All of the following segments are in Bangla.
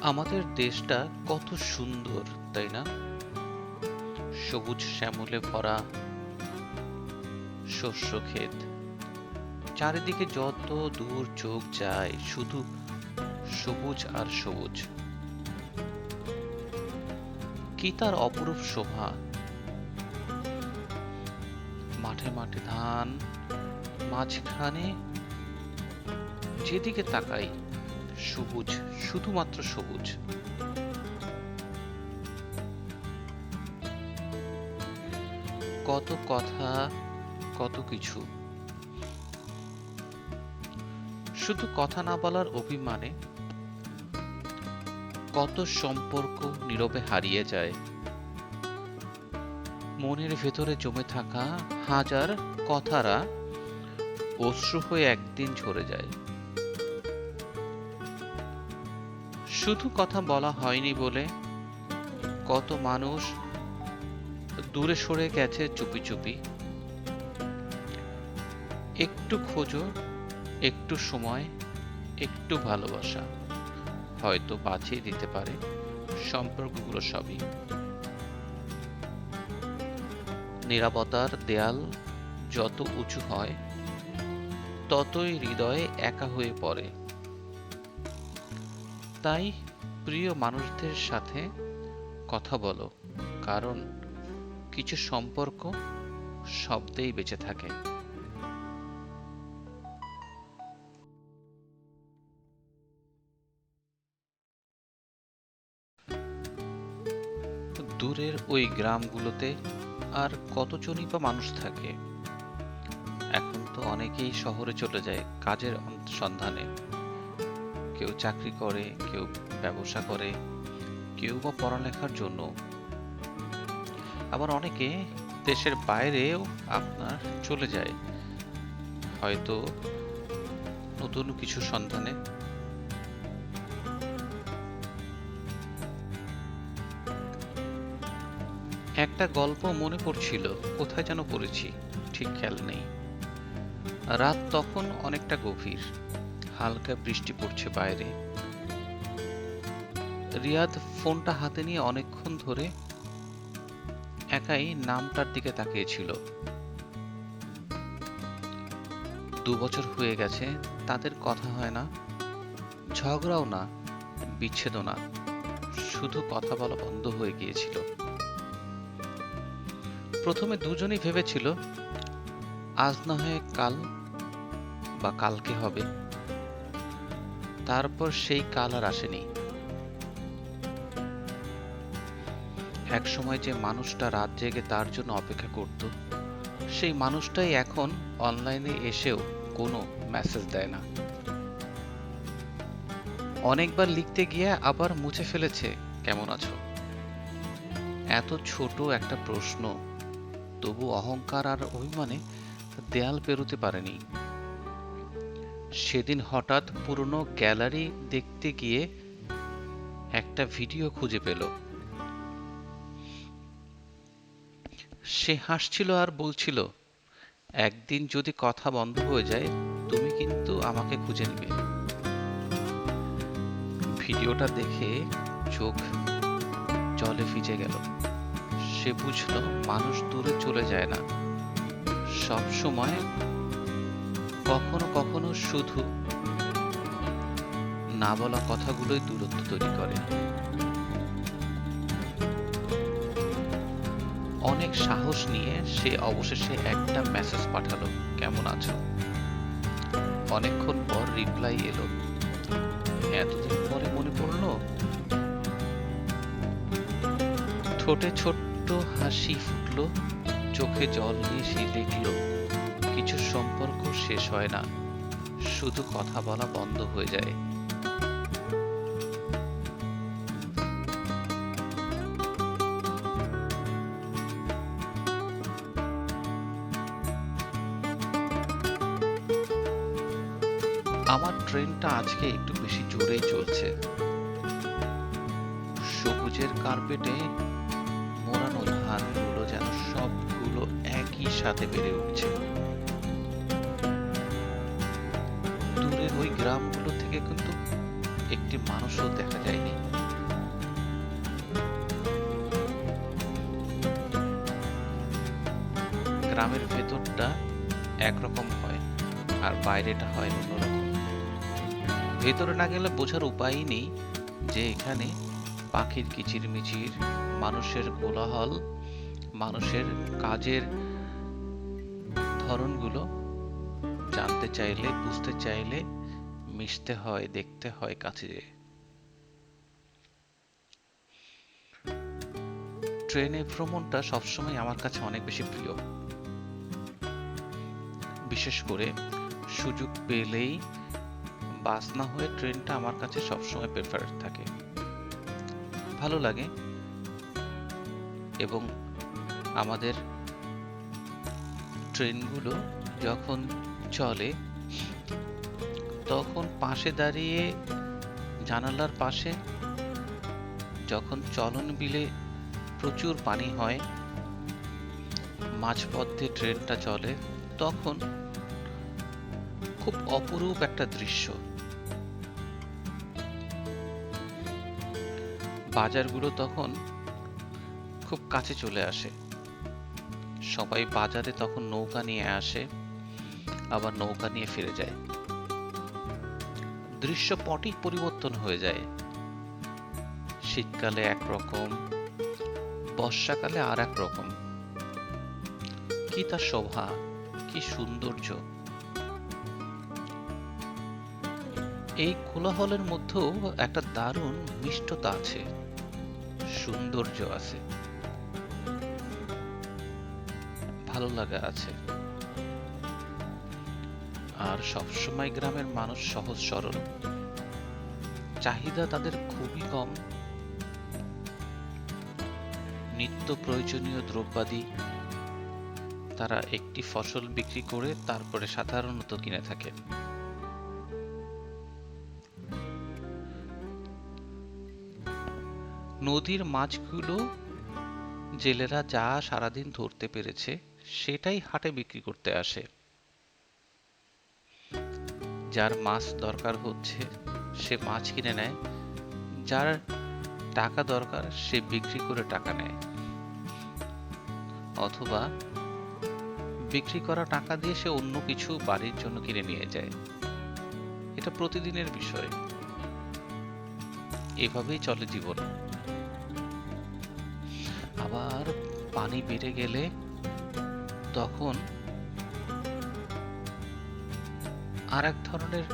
আমাদের দেশটা কত সুন্দর, তাই না? সবুজ শ্যামলে ভরা শস্য ক্ষেত, চারিদিকে যত দূর চোখ যায় শুধু সবুজ আর সবুজ। কি তার অপরূপ শোভা! মাঠে মাঠে ধান, মাঝখানে যেদিকে তাকাই সবুজ, শুধুমাত্র সবুজ। কত কথা, কত কিছু, শুধু কথা না বলার অভিমানে কত সম্পর্ক নীরবে হারিয়ে যায়। মনের ভেতরে জমে থাকা হাজার কথারা অশ্রু হয়ে একদিন ঝরে যায়। শুধু কথা বলা হয়নি বলে কত মানুষ দূরে সরে গেছে চুপি চুপি। একটু খোঁজো, একটু সময়, একটু ভালোবাসা হয়তো বাঁচিয়ে দিতে পারে সম্পর্কগুলো সবই। নীরবতার দেয়াল যত উঁচু হয় ততই হৃদয়ে একা হয়ে পড়ে। তাই প্রিয় মানুষদের সাথে কথা বলো, কারণ কিছু সম্পর্ক শব্দেই বেঁচে থাকে। দূরের ওই গ্রামগুলোতে আর কতজনই বা মানুষ থাকে। এখন তো অনেকেই শহরে চলে যায় কাজের সন্ধানে। কেউ চাকরি করে, কেউ ব্যবসা করে, কেউ বা পড়ালেখার জন্য। আবার অনেকে দেশের বাইরেও আপনার চলে যায়, হয়তো নতুন কিছু সন্ধানে। একটা গল্প মনে পড়ছিল, কোথায় যেন পড়েছি, ঠিক খেয়াল নেই। রাত তখন অনেকটা গভীর, হালকা বৃষ্টি পড়ছে বাইরে। রিয়াদ ফোনটা হাতে নিয়ে অনেকক্ষণ ধরে একাই নামটার দিকে তাকিয়েছিল। 2 বছর হয়ে গেছে, তাদের কথা হয় না, ঝগড়াও না, বিচ্ছেদও না, শুধু কথা বলা বন্ধ হয়ে গিয়েছিল। প্রথমে দুজনেই ভেবেছিল আজ না হয় কাল বা কালকে হবে। তারপর সেই কাল আর আসেনি। এক সময় যে মানুষটা রাত জেগে তার জন্য অপেক্ষা করত, সেই মানুষটাই এখন অনলাইনে এসেও কোনো মেসেজ দেয় না। অনেকবার লিখতে গিয়ে আবার মুছে ফেলেছে কেমন আছো। এত ছোট একটা প্রশ্ন, তবু অহংকার আর অভিমানে দেয়াল পেরোতে পারেনি। সেদিন হঠাৎ পুরনো গ্যালারি দেখতে গিয়ে একটা ভিডিও খুঁজে পেল। সে হাসছিল আর বলছিল, একদিন যদি কথা বন্ধ হয়ে যায় তুমি কিন্তু আমাকে খুঁজে নেবে। ভিডিওটা দেখে চোখ জলে ভিজে গেল। সে বুঝল মানুষ দূরে চলে যায় না, সব সময় কখনো কখনো শুধু না বলা কথাগুলোই দূরত্ব তৈরি করে। অনেক সাহস নিয়ে সে অবশেষে একটা মেসেজ পাঠালো, কেমন আছো। অনেকক্ষণ পর রিপ্লাই এলো, এতদিন পরে মনে পড়লো। ঠোঁটে ছোট্ট হাসি ফুটলো, চোখে জল নিয়ে সে লিখল, কিছু সম্পর্ক শেষ হয় না, শুধু কথা বলা বন্ধ হয়ে যায়। আমার ট্রেনটা আজকে একটু বেশি জোরেই চলছে। সবুজের কার্পেটে মোড়ানো ধানগুলো যেন সবগুলো একই সাথে বেড়ে উঠছে। দূরের ওই গ্রামগুলো থেকে কিন্তু একটি মানুষও দেখা যায়নি। গ্রামের ভেতরটা একরকম হয় আর বাইরেটা হয় অন্যরকম। ভেতরে না গেলে বোঝার উপায়ই নেই যে এখানে পাখির কিচিরমিচির, মানুষের কোলাহল, মানুষের কাজের ধরনগুলো জানতে চাইলে, বুঝতে চাইলে মিশতে হয়, দেখতে হয় কাছে যেয়ে। ট্রেনে ভ্রমণটা সবসময় আমার কাছে অনেক বেশি প্রিয়। বিশেষ করে সুযোগ পেলেই বাস না হয়ে ট্রেনটা আমার কাছে সবসময় প্রেফার থাকে, ভালো লাগে। এবং আমাদের ট্রেনগুলো যখন চলে তখন পাশে দাঁড়িয়ে জানালার পাশে যখন চলন বিলে প্রচুর পানি হয়, মাঝপথ দিয়ে ট্রেনটা চলে, তখন খুব অপরূপ একটা দৃশ্য। বাজারগুলো তখন খুব কাছে চলে আসে, সবাই বাজারে তখন নৌকা নিয়ে আসে, আবার নৌকা নিয়ে ফিরে যায়। দৃশ্যপটই পরিবর্তন হয়ে যায়। শীতকালে একরকম, বর্ষাকালে আর এক রকম। কি তার শোভা, কি সৌন্দর্য! এই কোলাহলের মধ্যেও একটা দারুণ মিষ্টতা আছে, সৌন্দর্য আছে, ভালো লাগা আছে। আর সবসময় গ্রামের মানুষ সহজ সরল, চাহিদা তাদের খুবই কম। নিত্য প্রয়োজনীয় দ্রব্যাদি তারা একটি ফসল বিক্রি করে তারপরে সাধারণত কিনে থাকে। নদীর মাছগুলো জেলেরা যা সারাদিন ধরতে পেরেছে সেটাই হাটে বিক্রি করতে আসে। যার মাছ দরকার হচ্ছে সে মাছ কিনে নেয়, যার টাকা দরকার সে বিক্রি করে টাকা নেয়, অথবা বিক্রি করা টাকা দিয়ে সে অন্য কিছু বাড়ির জন্য কিনে নিয়ে যায়। এটা প্রতিদিনের বিষয়, এভাবেই চলে জীবন। আবার পানি বেড়ে গেলে তখন আর এক ধরনের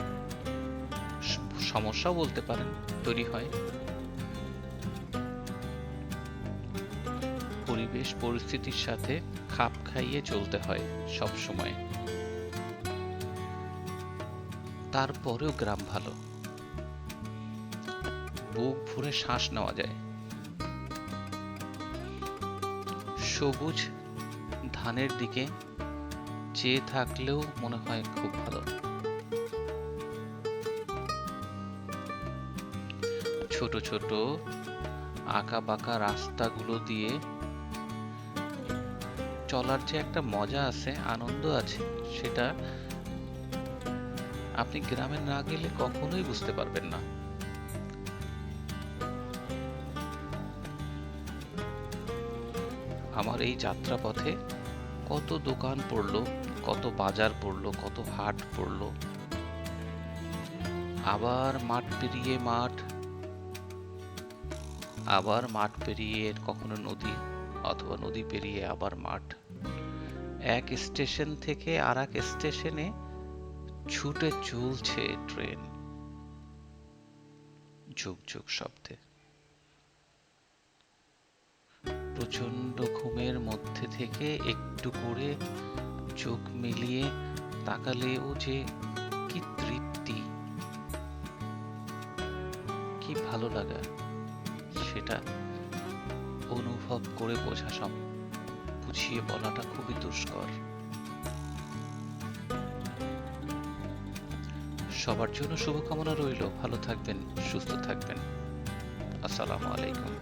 সমস্যাও বলতে পারেন তৈরি হয়। পরিবেশ পরিস্থিতির সাথে খাপ খাইয়ে চলতে হয় সব সময়। তারপরেও গ্রাম ভালো, বুক ভরে শ্বাস নেওয়া যায়। সবুজ ধানের দিকে চেয়ে থাকলেও মনে হয় খুব ভালো। ছোট ছোট আঁকা বাঁকা রাস্তাগুলো দিয়ে চলার যে একটা মজা আছে, আনন্দ আছে, সেটা আপনি গ্রামে না গেলে কখনোই বুঝতে পারবেন না। আমার এই যাত্রাপথে কত দোকান পড়লো, কত বাজার পড়লো, কত হাট পড়লো, আবার মাঠ পেরিয়ে মাঠ, আবার মাঠ পেরিয়ে কখনো নদী, অথবা নদী পেরিয়ে আবার মাঠ। এক স্টেশন থেকে আর এক স্টেশনে ছুটে চলছে ট্রেন, ঝুক ঝুক শব্দে। প্রচন্ড ঘুমের মধ্যে থেকে একটু করে চোখ মিলিয়ে তাকালেও যে কি তৃপ্তি, কি ভালো লাগা, সেটা অনুভব করে বুঝিয়ে বলাটা খুবই দুষ্কর। সবার জন্য শুভকামনা রইল। ভালো থাকবেন, সুস্থ থাকবেন। আসসালামু আলাইকুম।